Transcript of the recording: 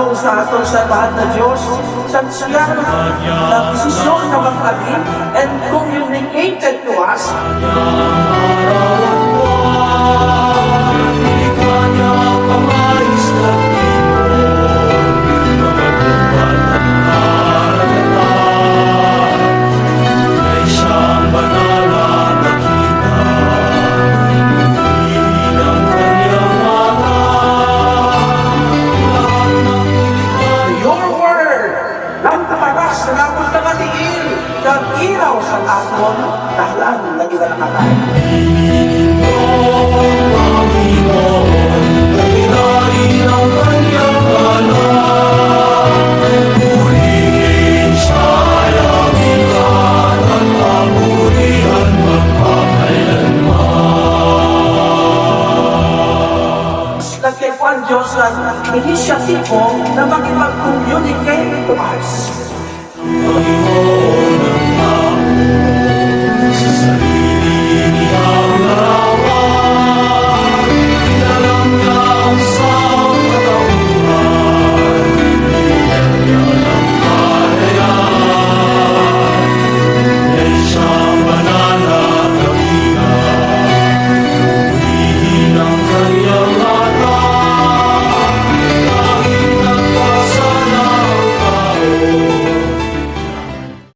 adlaw sa aton sa mahal na Diyos, sa siya na desisyon na magkabit and communicated to us. Ilaw sa aton dahilan na ginalakatay. Nagkipuan Diyos ang inisyatibo na makipag-communicate to us.